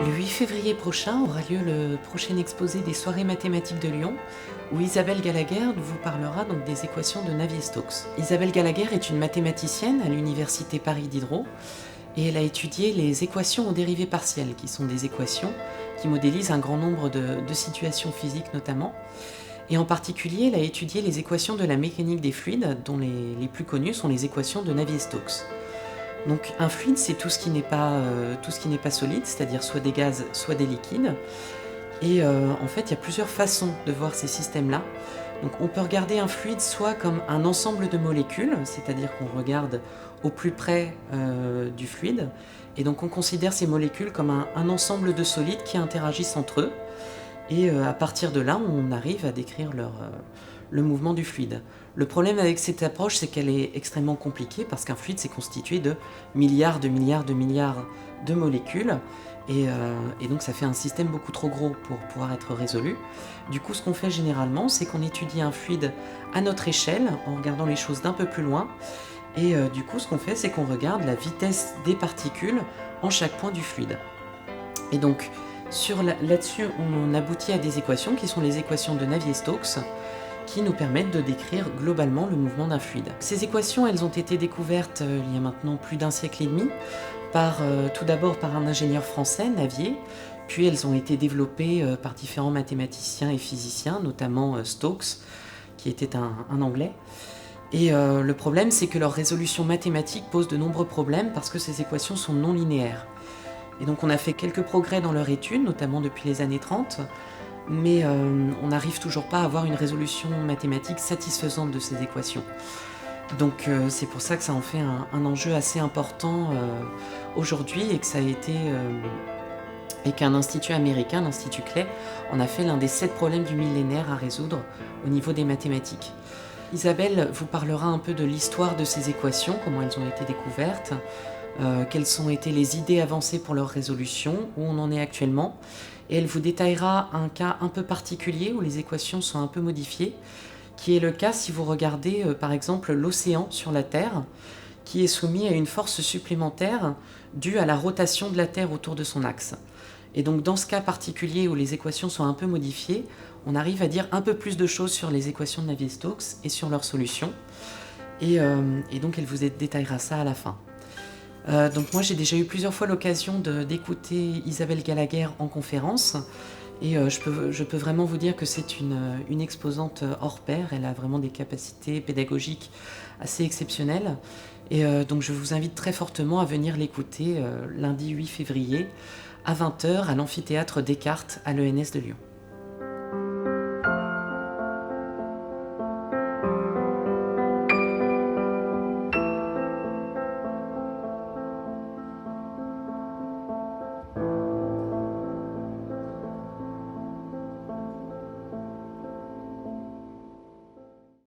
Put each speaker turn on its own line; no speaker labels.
Le 8 février prochain aura lieu le prochain exposé des Soirées mathématiques de Lyon, où Isabelle Gallagher vous parlera donc des équations de Navier-Stokes. Isabelle Gallagher est une mathématicienne à l'université Paris Diderot, et elle a étudié les équations aux dérivées partielles, qui sont des équations qui modélisent un grand nombre de situations physiques notamment. Et en particulier, elle a étudié les équations de la mécanique des fluides, dont les plus connues sont les équations de Navier-Stokes. Donc un fluide, c'est tout ce qui n'est pas solide, c'est-à-dire soit des gaz, soit des liquides. Et en fait, il y a plusieurs façons de voir ces systèmes-là. Donc on peut regarder un fluide soit comme un ensemble de molécules, c'est-à-dire qu'on regarde au plus près du fluide, et donc on considère ces molécules comme un ensemble de solides qui interagissent entre eux. Et à partir de là, on arrive à décrire le mouvement du fluide. Le problème avec cette approche, c'est qu'elle est extrêmement compliquée parce qu'un fluide, c'est constitué de milliards de molécules. Et donc ça fait un système beaucoup trop gros pour pouvoir être résolu. Du coup, ce qu'on fait généralement, c'est qu'on étudie un fluide à notre échelle, en regardant les choses d'un peu plus loin. Et du coup, ce qu'on fait, c'est qu'on regarde la vitesse des particules en chaque point du fluide. Et donc, là-dessus, on aboutit à des équations qui sont les équations de Navier-Stokes, qui nous permettent de décrire globalement le mouvement d'un fluide. Ces équations, elles ont été découvertes il y a maintenant plus d'un siècle et demi, tout d'abord par un ingénieur français, Navier, puis elles ont été développées par différents mathématiciens et physiciens, notamment Stokes, qui était un Anglais. Et le problème, c'est que leur résolution mathématique pose de nombreux problèmes parce que ces équations sont non linéaires. Et donc on a fait quelques progrès dans leur étude, notamment depuis les années 30, mais on n'arrive toujours pas à avoir une résolution mathématique satisfaisante de ces équations. Donc c'est pour ça que ça en fait un enjeu assez important aujourd'hui et qu'un institut américain, l'Institut Clay, en a fait l'un des 7 problèmes du millénaire à résoudre au niveau des mathématiques. Isabelle vous parlera un peu de l'histoire de ces équations, comment elles ont été découvertes, quelles ont été les idées avancées pour leur résolution, où on en est actuellement. Et elle vous détaillera un cas un peu particulier où les équations sont un peu modifiées, qui est le cas si vous regardez par exemple l'océan sur la Terre, qui est soumis à une force supplémentaire due à la rotation de la Terre autour de son axe. Et donc dans ce cas particulier où les équations sont un peu modifiées, on arrive à dire un peu plus de choses sur les équations de Navier-Stokes et sur leur solution. Et donc elle vous détaillera ça à la fin. Donc moi j'ai déjà eu plusieurs fois l'occasion d'écouter Isabelle Gallagher en conférence et je peux vraiment vous dire que c'est une exposante hors pair. Elle a vraiment des capacités pédagogiques assez exceptionnelles et donc je vous invite très fortement à venir l'écouter lundi 8 février à 20 h à l'amphithéâtre Descartes à l'ENS de Lyon.